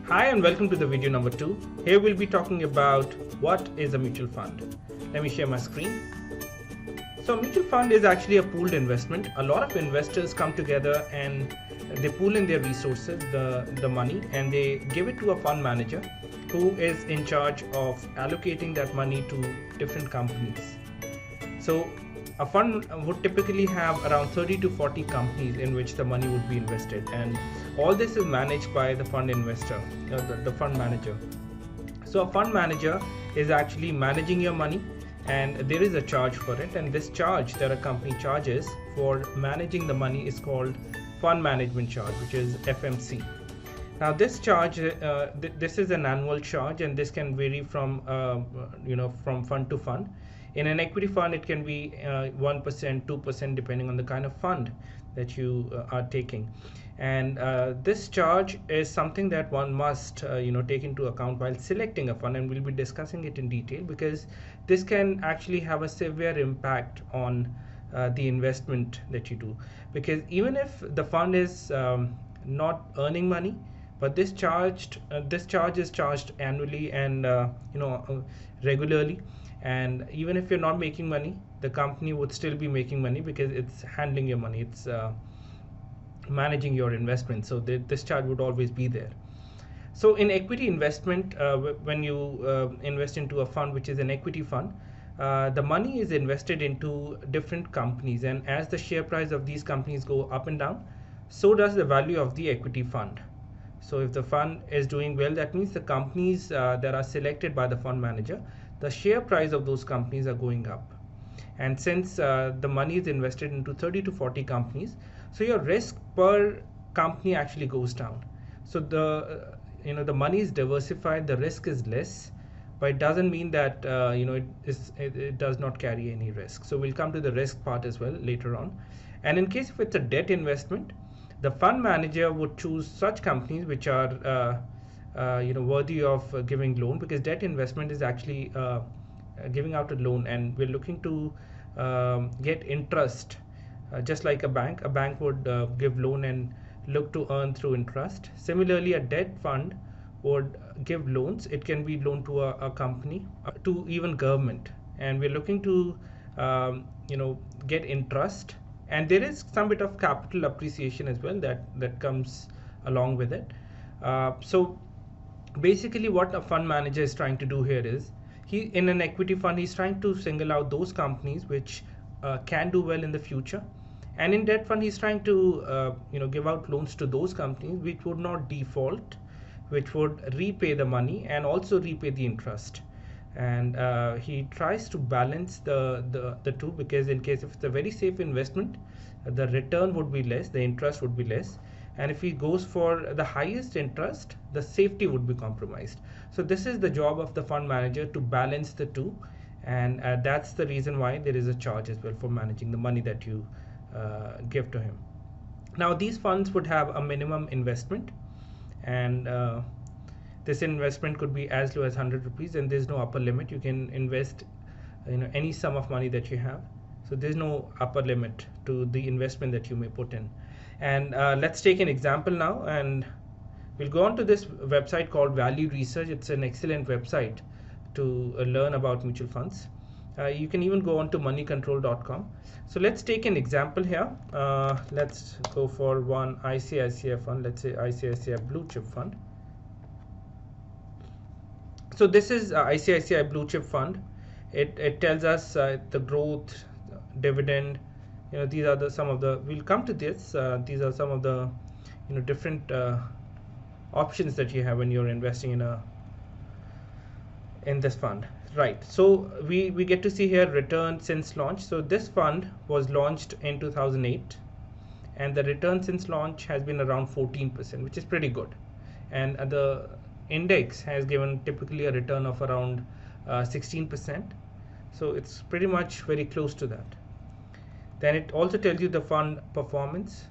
Hi and welcome to the video number 2. Here we'll be talking about what is a mutual fund. Let me share my screen. So a mutual fund is actually a pooled investment. A lot of investors come together and they pool in their resources, the money, and they give it to a fund manager who is in charge of allocating that money to different companies. So a fund would typically have around 30 to 40 companies in which the money would be invested, and all this is managed by the fund investor, the fund manager. So a fund manager is actually managing your money, and there is a charge for it, and this charge that a company charges for managing the money is called fund management charge, which is FMC. Now this charge, this is an annual charge, and this can vary from from fund to fund. In an equity fund, it can be 1%, 2%, depending on the kind of fund that you are taking. And this charge is something that one must take into account while selecting a fund, and we'll be discussing it in detail because this can actually have a severe impact on the investment that you do. Because even if the fund is not earning money, but this charge is charged annually and regularly. And even if you're not making money, the company would still be making money because it's handling your money, it's managing your investment. So this charge would always be there. So in equity investment, when you invest into a fund which is an equity fund, the money is invested into different companies, and as the share price of these companies go up and down, so does the value of the equity fund. So if the fund is doing well, that means the companies that are selected by the fund manager, the share price of those companies are going up. And since the money is invested into 30 to 40 companies, so your risk per company actually goes down. So the money is diversified, the risk is less, but it doesn't mean that it does not carry any risk. So we'll come to the risk part as well later on. And in case if it's a debt investment, the fund manager would choose such companies which are worthy of giving loan, because debt investment is actually giving out a loan, and we're looking to get interest, just like a bank would give loan and look to earn through interest. Similarly, a debt fund would give loans. It can be loan to a company, to even government, and we're looking to get interest, and there is some bit of capital appreciation as well that comes along with it. So basically what a fund manager is trying to do here is, in an equity fund, he's trying to single out those companies which can do well in the future, and in debt fund he's trying to give out loans to those companies which would not default, which would repay the money and also repay the interest. And he tries to balance the two, because in case if it's a very safe investment, the return would be less, the interest would be less, and if he goes for the highest interest, the safety would be compromised. So this is the job of the fund manager, to balance the two, and that's the reason why there is a charge as well for managing the money that you give to him. Now these funds would have a minimum investment, and this investment could be as low as 100 rupees, and there's no upper limit. You can invest any sum of money that you have, so there's no upper limit to the investment that you may put in. And let's take an example now, and we'll go on to this website called Value Research. It's an excellent website to learn about mutual funds. You can even go on to moneycontrol.com. So let's take an example here. Let's go for one ICICI fund. Let's say ICICI Blue Chip Fund. So this is ICICI Blue Chip Fund. It tells us the growth, dividend. These are some of the, we'll come to this, these are some of the different options that you have when you're investing in this fund, right? So we get to see here return since launch. So this fund was launched in 2008, and the return since launch has been around 14%, which is pretty good, and the index has given typically a return of around 16%, so it's pretty much very close to that. Then it also tells you the fund performance,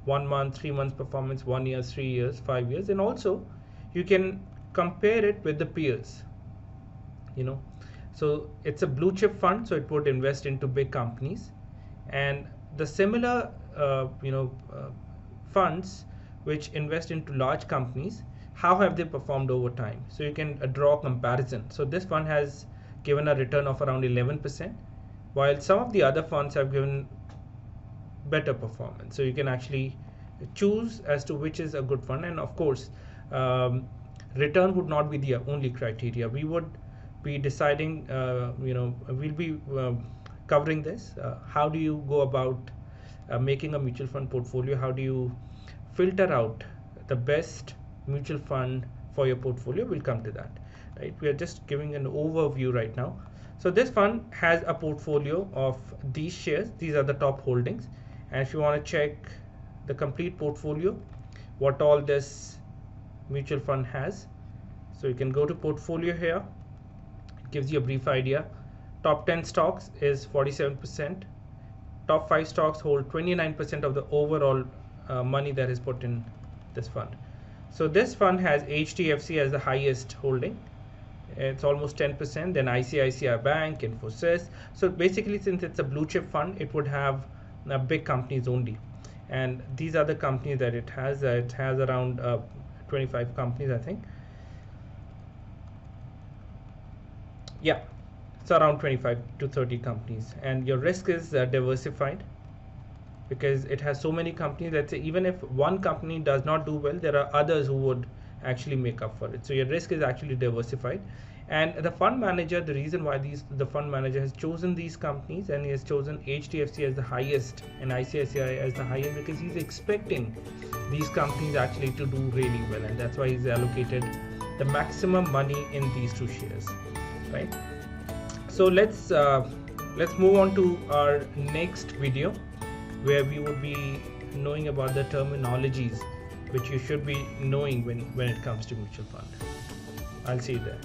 1 month, 3 months performance, 1 year, 3 years, 5 years, and also you can compare it with the peers. So it's a blue chip fund, so it would invest into big companies, and the similar funds which invest into large companies, how have they performed over time. So you can draw a comparison. So this fund has given a return of around 11%, while some of the other funds have given better performance. So you can actually choose as to which is a good fund. And of course, return would not be the only criteria. We would be deciding, we'll be covering this. How do you go about making a mutual fund portfolio? How do you filter out the best mutual fund for your portfolio? We'll come to that. Right? We are just giving an overview right now. So this fund has a portfolio of these shares. These are the top holdings. And if you want to check the complete portfolio, what all this mutual fund has, so you can go to portfolio here. It gives you a brief idea. Top 10 stocks is 47%. Top 5 stocks hold 29% of the overall money that is put in this fund. So this fund has HDFC as the highest holding. It's almost 10%. Then ICICI Bank, Infosys. So basically, since it's a blue chip fund, it would have big companies only. And these are the companies that it has. It has around 25 companies, I think. Yeah, it's around 25 to 30 companies. And your risk is diversified, because it has so many companies that say even if one company does not do well, there are others who would actually make up for it. So your risk is actually diversified. And the fund manager, the reason why the fund manager has chosen these companies, and he has chosen HDFC as the highest and ICICI as the highest, because he's expecting these companies actually to do really well, and that's why he's allocated the maximum money in these two shares, right? So let's move on to our next video, where we would be knowing about the terminologies which you should be knowing when it comes to mutual fund. I'll see you there.